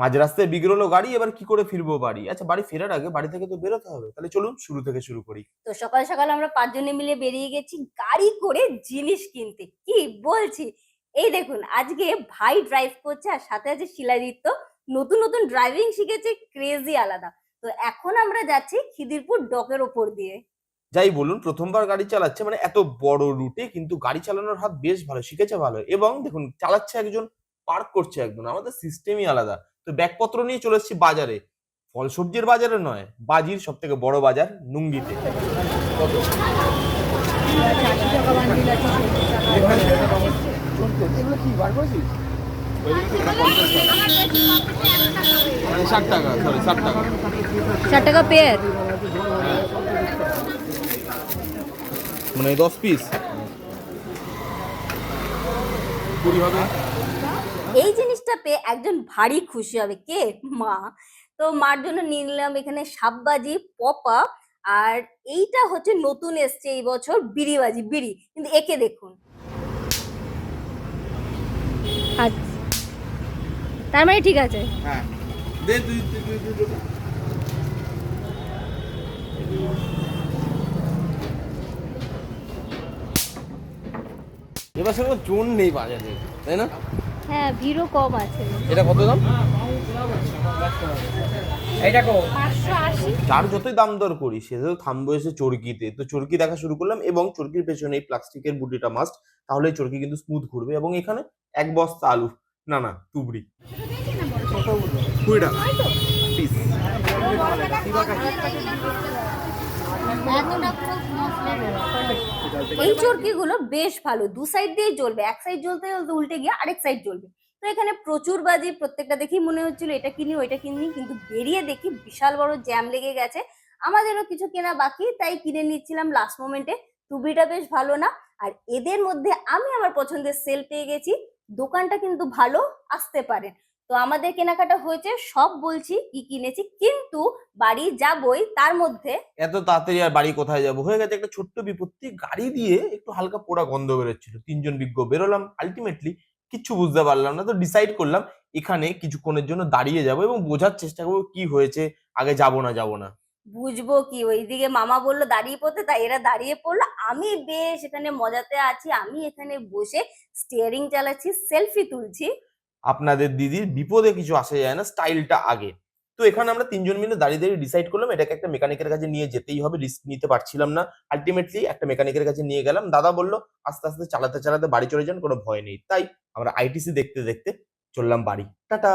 মাঝ রাস্তায় বিগড়লো গাড়ি, এবার কি করে ফিরবো বাড়ি? আচ্ছা, বাড়ি ফেরার আগে বাড়ি থেকে তো বেরোতে হবে, তাহলে চলুন শুরু থেকে শুরু করি। তো সকাল সকাল আমরা 5 জনে মিলে বেরিয়ে গেছি গাড়ি করে জিনিস কিনতে। কি বলছি! এই দেখুন আজকে ভাই ড্রাইভ করছে আর সাথে আছে শিলাজিৎ। নতুন নতুন ড্রাইভিং শিখেছে, ক্রেজি আলাদা। তো এখন আমরা যাচ্ছি খিদিরপুর ডকের ওপর দিয়ে। যাই বলুন, প্রথমবার গাড়ি চালাচ্ছে, মানে এত বড় রুটে, কিন্তু গাড়ি চালানোর হাত বেশ ভালো, শিখেছে ভালো। এবং দেখুন, চালাচ্ছে একজন, পার্ক করছে একজন। আমাদের সিস্টেমই আলাদা। তো ব্যাগপত্র নিয়ে চলে এসেছি বাজারে। ফল সবজির বাজারে নয়, বাজির সব থেকে বড় বাজার নুঙ্গিতে। কত? মানে 60 টাকা, সরি 60 টাকা। 60 টাকা পেয়ার। মানে 10 পিস 20 হবে। এই জিনিসটা পেয়ে একজন ভারী খুশি হবে, কে? মা। তো মার জন্য নিয়ে নিলাম এখানে সাববাজি, পপা, আর এইটা হচ্ছে নতুন এসছে এই বছর বিড়িবাজি, বিড়ি। কিন্তু একে দেখুন। আচ্ছা, তার মানে ঠিক আছে। হ্যাঁ, দে তুই। এবার কোনো জোন নেই বাজারে, তাই না? হ্যাঁ, ভিড়ও কম আছে। এটা কত দাম? এইটা কো 580। যার যতই দাম দর করি, সে তো থামবো এসে চরকিতে। তো চরকি দেখা শুরু করলাম, এবং চরকির পেছনে এই প্লাস্টিকের বুটিটা মাস্ট, তাহলে চরকি কিন্তু স্মুথ ঘুরবে। এবং এখানে এক বস্তা আলু, না না তুবড়ি, 20 টাকা পিস। এই চরকিগুলো বেশ ভালো, দু সাইড দিয়ে জ্বলবে, এক সাইড জ্বলতে জ্বলতে উল্টে গিয়ে আরেক সাইড জ্বলবে। তো এখানে প্রচুর বাজি, প্রত্যেকটা দেখেই মনে হচ্ছিল এটা কিনি ওইটা কিনি, কিন্তু বেরিয়ে দেখি বিশাল বড় জ্যাম লেগে গেছে। আমাদেরও কিছু কেনা বাকি, তাই কিনে নিচ্ছিলাম লাস্ট মোমেন্টে। টুবিটা বেশ ভালো না? আর এদের মধ্যে আমি আমার পছন্দের সেল পেয়ে গেছি। দোকানটা কিন্তু ভালো, আসতে পারেন। তো আমাদের কেনাকাটা হয়েছে, সব বলছি কি কিনেছি, কিন্তু বাড়ি যাবই তার মধ্যে। এত তাড়াতাড়ি আর বাড়ি কোথায় যাবো, হয়ে গেছে একটা ছোট্ট বিপত্তি। গাড়ি দিয়ে একটু হালকা পোড়া গন্ধ বেরোচ্ছিল, তিনজন বিজ্ঞ বেরোলাম। আলটিমেটলি কিচ্ছু বুঝতে পারলাম না। তো ডিসাইড করলাম এখানে কিছুক্ষণের জন্য দাঁড়িয়ে যাবো এবং বোঝার চেষ্টা করবো কি হয়েছে, আগে যাবো না। বুঝবো কি, ওইদিকে মামা বললো দাঁড়িয়ে পড়তে, তাই এরা দাঁড়িয়ে পড়লো। আমি বেশ এখানে মজাতে আছি, আমি এখানে বসে স্টিয়ারিং চালাচ্ছি, সেলফি তুলছি। আপনাদের দিদির বিপদে কিছু আসে যায় না, স্টাইলটা আগে। তো এখানে আমরা তিনজন মিলে দাঁড়িয়ে দাঁড়িয়ে ডিসাইড করলাম এটাকে একটা মেকানিকের কাছে নিয়ে যেতেই হবে, রিস্ক নিতে পারছিলাম না। আলটিমেটলি একটা মেকানিকের কাছে নিয়ে গেলাম। দাদা বলল আস্তে আস্তে চালাতে চালাতে বাড়ি চলে যান, কোনো ভয় নেই। তাই আমরা আইটিসি দেখতে দেখতে চললাম বাড়ি। টাটা।